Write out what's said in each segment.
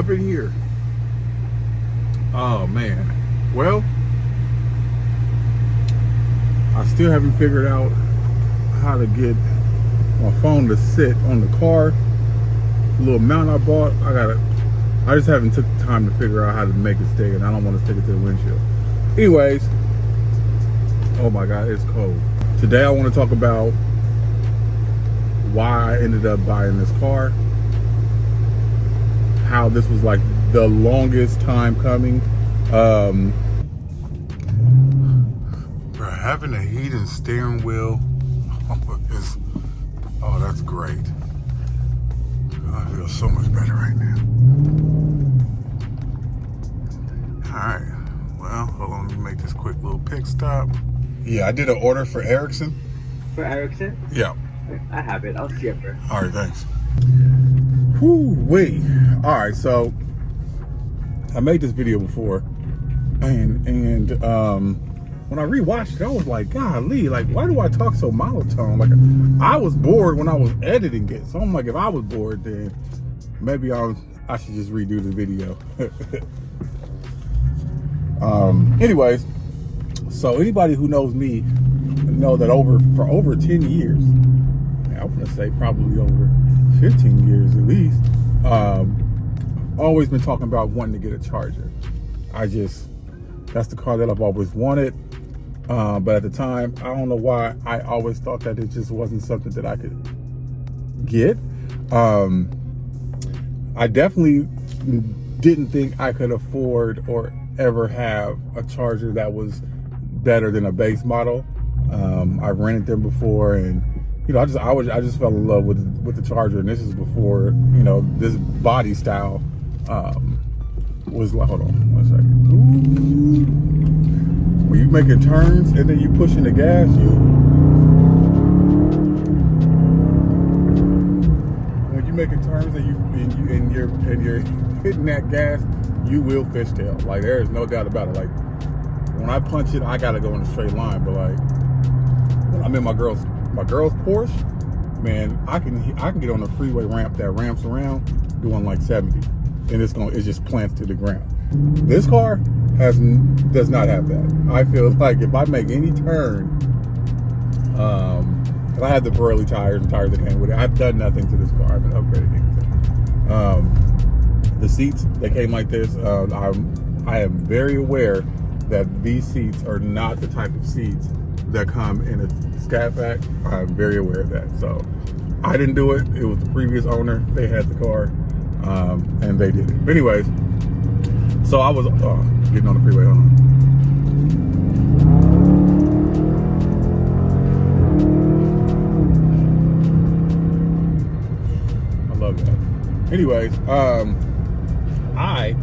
up in here. Oh man. Well, I still haven't figured out how to get my phone to sit on the car. The little mount I bought, I just haven't took the time to figure out how to make it stay, and I don't want to stick it to the windshield. Anyways, oh my God, it's cold. Today I want to talk about why I ended up buying this car, how this was like the longest time coming. For having a heated steering wheel, oh, that's great. I feel so much better right now. All right, well, hold on, let me make this quick little pit stop. Yeah, I did an order for Ericsson. For Ericsson? Yeah. I have it. I'll ship her. All right, thanks. Whoo-wee. All right, so I made this video before, and when I rewatched it, I was like, golly, like, why do I talk so monotone? Like, I was bored when I was editing it, so I'm like, if I was bored, then maybe I should just redo the video. Anyways, so anybody who knows me know that for over 10 years, I was gonna say probably over 15 years at least, always been talking about wanting to get a Charger. That's the car that I've always wanted. But at the time, I don't know why, I always thought that it just wasn't something that I could get. I definitely didn't think I could afford or ever have a Charger that was better than a base model. I've rented them before, and you know, I just fell in love with the Charger, and this is before, you know, this body style was like, hold on one second. Ooh. When you making turns and then you pushing the gas, when you making turns and you're hitting that gas, you will fishtail. Like, there is no doubt about it. Like, when I punch it, I gotta go in a straight line. But like, when I'm in my girl's Porsche, man, I can get on the freeway ramp that ramps around doing like 70, and it just plants to the ground. This car does not have that. I feel like if I make any turn, and I had the Pirelli tires and tires that came with it. I've done nothing to this car. I haven't upgraded anything. The seats, they came like this. I am very aware that these seats are not the type of seats that come in a Scat Pack. I'm very aware of that. So I didn't do it. It was the previous owner. They had the car, and they did it. But anyways, so I was getting on the freeway. Hold on. I love that. Anyways, I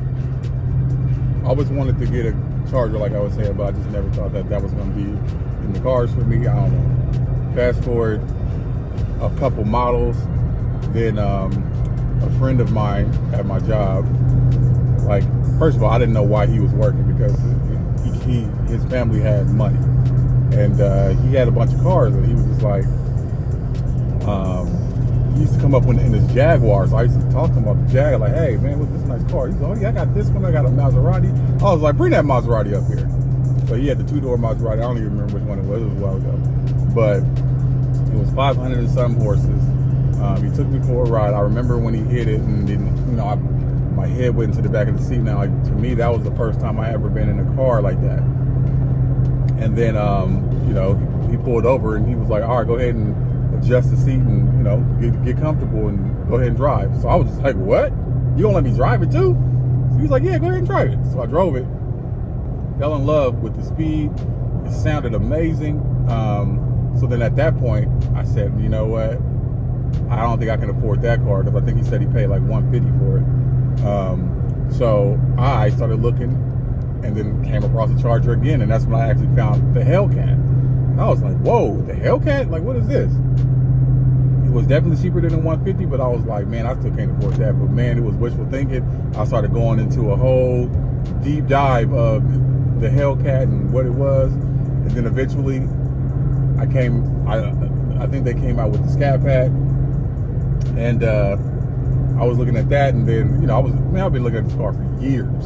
always wanted to get a Charger, like I was saying, but I just never thought that was going to be in the cars for me. I don't know. Fast forward a couple models, then a friend of mine at my job, like, first of all, I didn't know why he was working, because his family had money, and he had a bunch of cars, and he was just like, he used to come up in his Jaguar, so I used to talk to him about the Jag, like, hey man, what's this nice car? He's like, oh yeah, I got this one, I got a Maserati. I was like, bring that Maserati up here. So he had the two-door Maserati. I don't even remember which one it was a while ago, but it was 500 and some horses. He took me for a ride. I remember when he hit it, and then, you know, my head went into the back of the seat. Now, like, to me, that was the first time I ever been in a car like that. And then, you know, he pulled over, and he was like, all right, go ahead and adjust the seat and, you know, get comfortable and go ahead and drive. So I was just like, what? You gonna let me drive it too? So he was like, yeah, go ahead and drive it. So I drove it, fell in love with the speed. It sounded amazing. So then at that point, I said, you know what? I don't think I can afford that car, because I think he said he paid like $150 for it. So I started looking, and then came across the Charger again, and that's when I actually found the Hellcat. And I was like, whoa, the Hellcat? Like, what is this? It was definitely cheaper than the $150, but I was like, man, I still can't afford that. But man, it was wishful thinking. I started going into a whole deep dive of the Hellcat and what it was, and then eventually I think they came out with the Scat Pack, and I was looking at that, and then, you know, man, I've been looking at this car for years.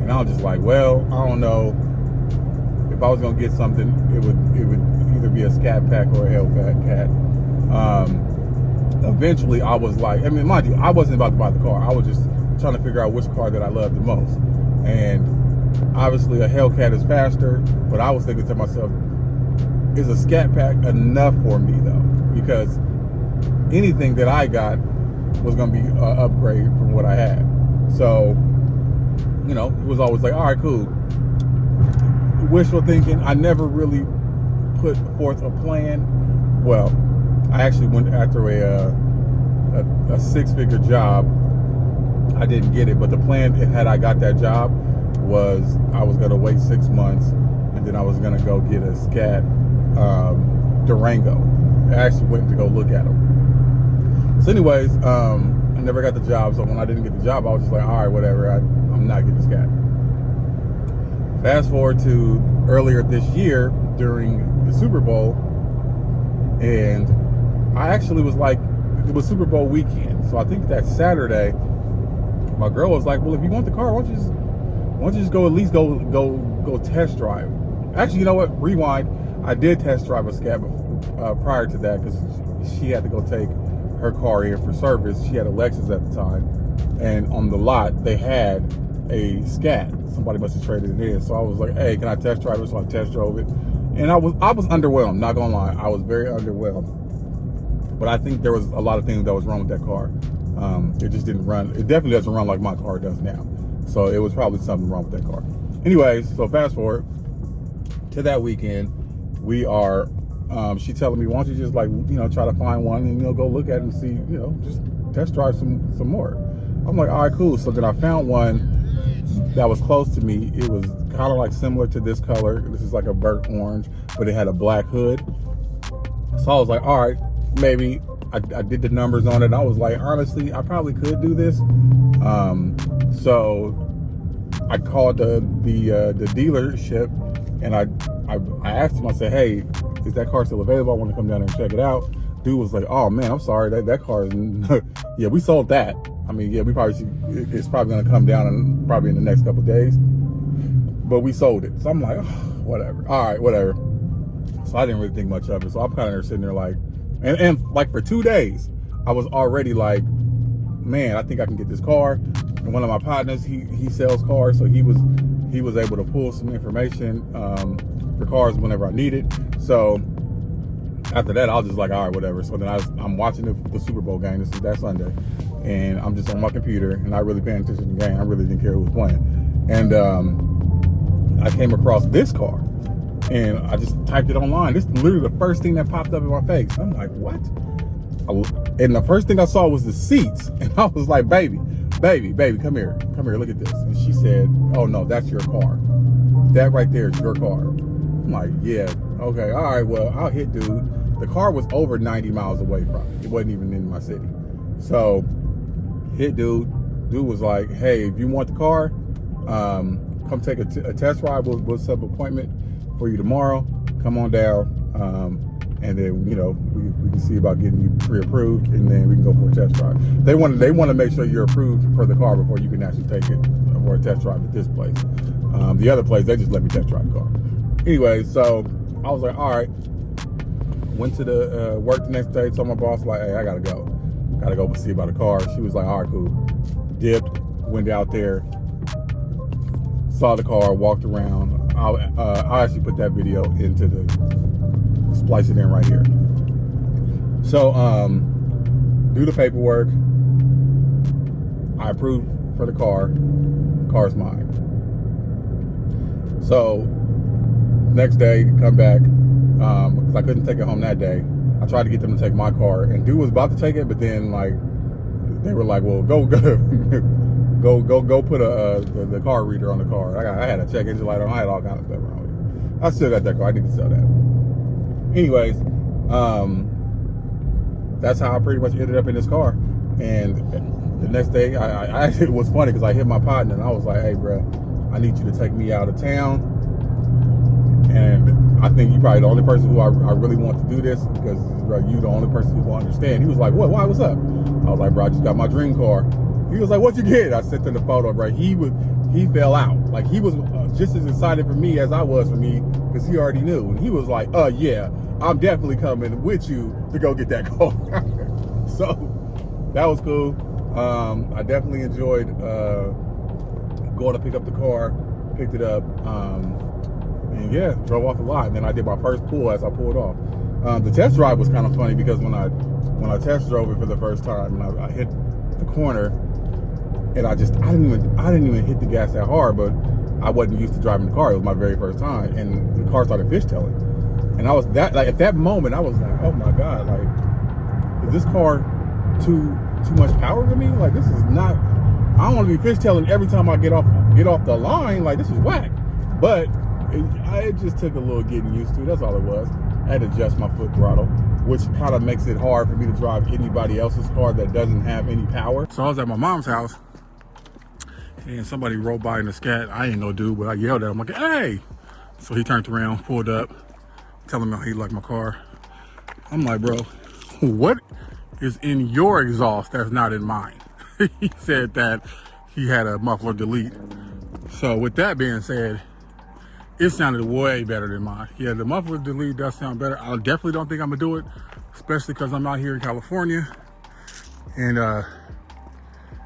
And I was just like, well, I don't know. If I was gonna get something, it would either be a Scat Pack or a Hellcat. Eventually, I was like, I mean, mind you, I wasn't about to buy the car. I was just trying to figure out which car that I loved the most. And obviously, a Hellcat is faster, but I was thinking to myself, is a Scat Pack enough for me though? Because anything that I got was gonna be an upgrade from what I had. So, you know, it was always like, all right, cool. Wishful thinking. I never really put forth a plan. Well, I actually went after a six-figure job. I didn't get it, but the plan, had I got that job, was I was gonna wait 6 months, and then I was gonna go get a Scat Durango. I actually went to go look at them. So, anyways, I never got the job. So when I didn't get the job, I was just like, all right, whatever. I'm not getting the Scat. Fast forward to earlier this year during the Super Bowl, and I actually was like, it was Super Bowl weekend, so I think that Saturday, my girl was like, well, if you want the car, why don't you just go at least go test drive? Actually, you know what? Rewind. I did test drive a Scat prior to that because she had to go take her car in for service. She had a Lexus at the time, and on the lot they had a Scat. Somebody must have traded it in. So I was like, hey, can I test drive it? So I test drove it. And I was underwhelmed, not gonna lie. I was very underwhelmed. But I think there was a lot of things that was wrong with that car. It just didn't run. It definitely doesn't run like my car does now. So it was probably something wrong with that car. Anyways, so fast forward to that weekend. We are, she telling me, why don't you just like, you know, try to find one and, you know, go look at it and see, you know, just test drive some more. I'm like, all right, cool. So then I found one that was close to me. It was kind of like similar to this color. This is like a burnt orange, but it had a black hood. So I was like, all right, maybe. I did the numbers on it. And I was like, honestly, I probably could do this. So I called the dealership, and I asked him. I said, hey, is that car still available? I want to come down there and check it out. Dude was like, oh man, I'm sorry, that car is yeah, we sold that. I mean, yeah, it's probably going to come down probably in the next couple of days, but we sold it. So I'm like, oh, whatever. All right, whatever. So I didn't really think much of it. So I'm kind of sitting there like, and like for 2 days, I was already like, man, I think I can get this car. And one of my partners, he sells cars, so he was able to pull some information for cars whenever I need it. So after that, I was just like, all right, whatever. So then I'm watching the Super Bowl game. This is that Sunday, and I'm just on my computer, and I really paying attention to the game. I really didn't care who was playing. And I came across this car, and I just typed it online. This is literally the first thing that popped up in my face. I'm like, what? And the first thing I saw was the seats, and I was like, baby, come here, look at this. And she said, oh no, that's your car. That right there is your car. I'm like, yeah, okay, all right, well, I'll hit dude. The car was over 90 miles away from it. It wasn't even in my city. So hit dude. Dude was like, hey, if you want the car, come take a test ride. We'll set up an appointment for you tomorrow. Come on down. And then, you know, we can see about getting you pre-approved, and then we can go for a test drive. They want to make sure you're approved for the car before you can actually take it for a test drive at this place. The other place, they just let me test drive the car. Anyway, so I was like, all right. Went to the work the next day, told my boss, like, hey, I gotta go see about a car. She was like, all right, cool. Dipped, went out there, saw the car, walked around. I'll actually put that video into splice it in right here. So, do the paperwork. I approved for the car. The car's mine. So, next day, come back, because I couldn't take it home that day. I tried to get them to take my car, and dude was about to take it, but then like they were like, well, go put the car reader on the car. I had a check engine light on. I had all kinds of stuff wrong with it. I still got that car. I need to sell that. Anyways, that's how I pretty much ended up in this car. And the next day, I it was funny because I hit my partner and I was like, hey, bro, I need you to take me out of town. And I think you're probably the only person who I really want to do this, because bro, you the only person who will understand. He was like, what? Why? What's up? I was like, bro, I just got my dream car. He was like, "What you get?" I sent him the photo, right? He fell out. Like, he was just as excited for me as I was for me, because he already knew. And he was like, yeah, I'm definitely coming with you to go get that car." So that was cool. I definitely enjoyed going to pick up the car, picked it up, and yeah, drove off the lot. And then I did my first pull as I pulled off. The test drive was kind of funny, because when I test drove it for the first time, and I hit the corner, and I didn't even hit the gas that hard, but I wasn't used to driving the car. It was my very first time, and the car started fishtailing. And I was at that moment, I was like, oh my God, like, is this car too much power for me? Like, this is not, I don't want to be fishtailing every time I get off the line. Like, this is whack. But it just took a little getting used to. That's all it was. I had to adjust my foot throttle, which kind of makes it hard for me to drive anybody else's car that doesn't have any power. So I was at my mom's house, and somebody rode by in the Scat. I ain't no dude, but I yelled at him, like, "Hey!" So he turned around, pulled up, telling me how he liked my car. I'm like, bro, what is in your exhaust that's not in mine? He said that he had a muffler delete. So with that being said, it sounded way better than mine. Yeah, the muffler delete does sound better. I definitely don't think I'm gonna do it, especially because I'm out here in California, and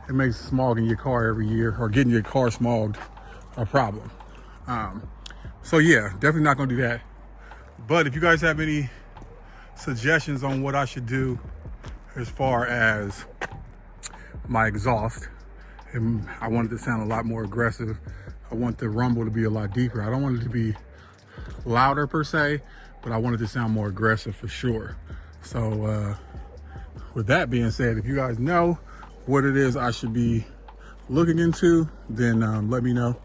it makes smogging your car every year, or getting your car smogged, a problem. So yeah, definitely not gonna do that. But if you guys have any suggestions on what I should do as far as my exhaust, and I want it to sound a lot more aggressive. I want the rumble to be a lot deeper. I don't want it to be louder per se, but I want it to sound more aggressive for sure. So with that being said, if you guys know what it is I should be looking into, then let me know.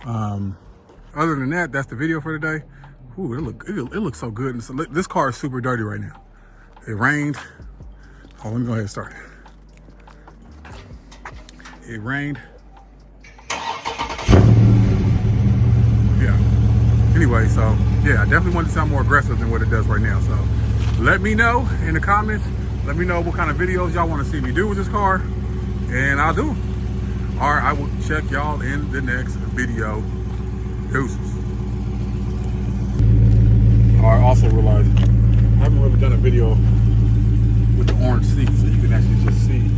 Other than that, that's the video for today. Ooh, it looks so good. And so, this car is super dirty right now. It rained. Oh, let me go ahead and start it. It rained. Yeah. Anyway, so yeah, I definitely want it to sound more aggressive than what it does right now. So let me know in the comments. Let me know what kind of videos y'all want to see me do with this car, and I'll do them. All right, I will check y'all in the next video. Deuces. All right, also realized I haven't really done a video with the orange seat, so you can actually just see